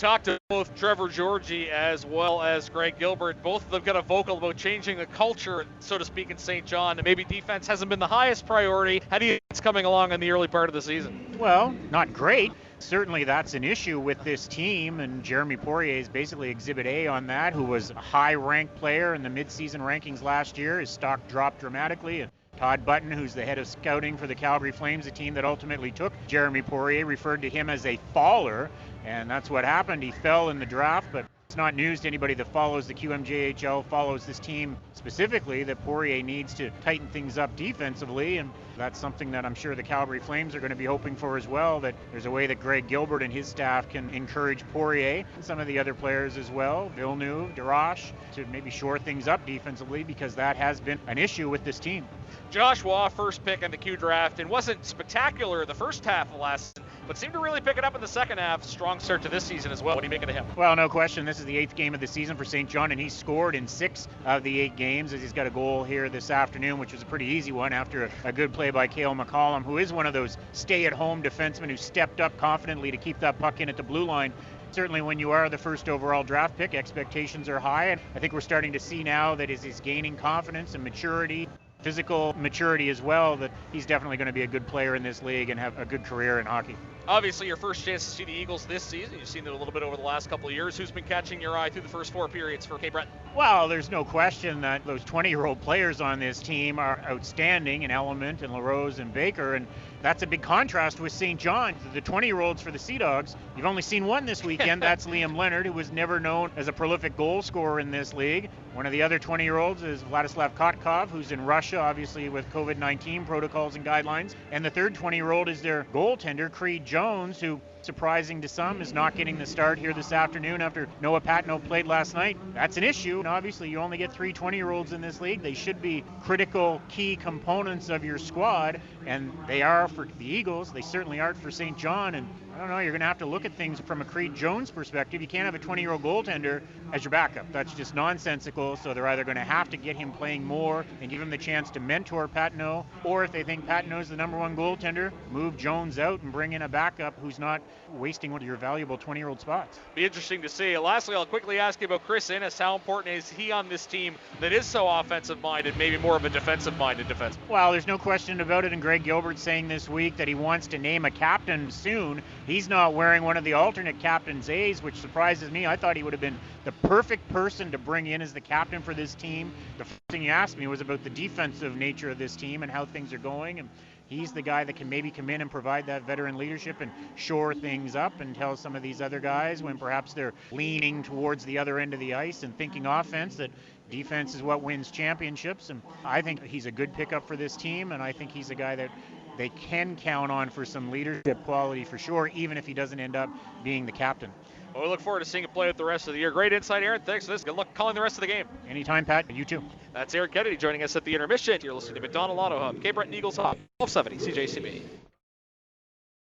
talked to both Trevor Georgie as well as Greg Gilbert. Both of them got a vocal about changing the culture, so to speak, in St. John. And maybe defense hasn't been the highest priority. How do you think it's coming along in the early part of the season? Well, not great. Certainly that's an issue with this team, and Jeremy Poirier is basically Exhibit A on that, who was a high-ranked player in the mid-season rankings last year. His stock dropped dramatically, and Todd Button, who's the head of scouting for the Calgary Flames, the team that ultimately took Jeremy Poirier, referred to him as a faller, and that's what happened. He fell in the draft, but it's not news to anybody that follows the QMJHL, follows this team specifically, that Poirier needs to tighten things up defensively, and that's something that I'm sure the Calgary Flames are going to be hoping for as well, that there's a way that Greg Gilbert and his staff can encourage Poirier and some of the other players as well, Villeneuve, Darash, to maybe shore things up defensively, because that has been an issue with this team. Joshua, first pick in the Q draft, and wasn't spectacular the first half of last season, but seemed to really pick it up in the second half. Strong start to this season as well. What do you make of him? Well, no question. This is the 8th game of the season for St. John, and he scored in 6 of the 8 games, as he's got a goal here this afternoon, which was a pretty easy one after a good play by Cale McCollum, who is one of those stay-at-home defensemen who stepped up confidently to keep that puck in at the blue line. Certainly when you are the first overall draft pick, expectations are high, and I think we're starting to see now that he's gaining confidence and maturity, physical maturity as well, that he's definitely going to be a good player in this league and have a good career in hockey. Obviously, your first chance to see the Eagles this season. You've seen it a little bit over the last couple of years. Who's been catching your eye through the first 4 periods for Cape Breton? Well, there's no question that those 20-year-old players on this team are outstanding in Element and LaRose and Baker, and that's a big contrast with St. John. The 20-year-olds for the Sea Dogs, you've only seen one this weekend. That's Liam Leonard, who was never known as a prolific goal scorer in this league. One of the other 20-year-olds is Vladislav Kotkov, who's in Russia, obviously with COVID-19 protocols and guidelines. And the third 20-year-old is their goaltender, Creed Jones, who, surprising to some, is not getting the start here this afternoon after Noah Patno played last night. That's an issue. And obviously, you only get 3 20-year-olds in this league. They should be critical, key components of your squad, and they are for the Eagles. They certainly aren't for St. John, and I don't know, you're going to have to look at things from a Creed Jones perspective. You can't have a 20-year-old goaltender as your backup. That's just nonsensical, so they're either going to have to get him playing more and give him the chance to mentor Patno, or if they think Patno's the number 1 goaltender, move Jones out and bring in a backup who's not wasting one of your valuable 20-year-old spots. Be interesting to see. Lastly, I'll quickly ask you about Chris Innis. How important is he on this team that is so offensive-minded, maybe more of a defensive-minded defense? Well, there's no question about it, and Greg Gilbert saying this week that he wants to name a captain soon. He's not wearing one of the alternate captain's A's, which surprises me. I thought he would have been the perfect person to bring in as the captain for this team. The first thing he asked me was about the defensive nature of this team and how things are going, and he's the guy that can maybe come in and provide that veteran leadership and shore things up and tell some of these other guys when perhaps they're leaning towards the other end of the ice and thinking offense that defense is what wins championships. And I think he's a good pickup for this team, and I think he's a guy that they can count on for some leadership quality for sure, even if he doesn't end up being the captain. Well, we look forward to seeing him play out the rest of the year. Great insight, Aaron. Thanks for this. Good luck calling the rest of the game. Anytime, Pat. You too. That's Aaron Kennedy joining us at the intermission. You're listening to McDonald Auto Hub, Cape Breton Eagles Hub, 1270 CJCB.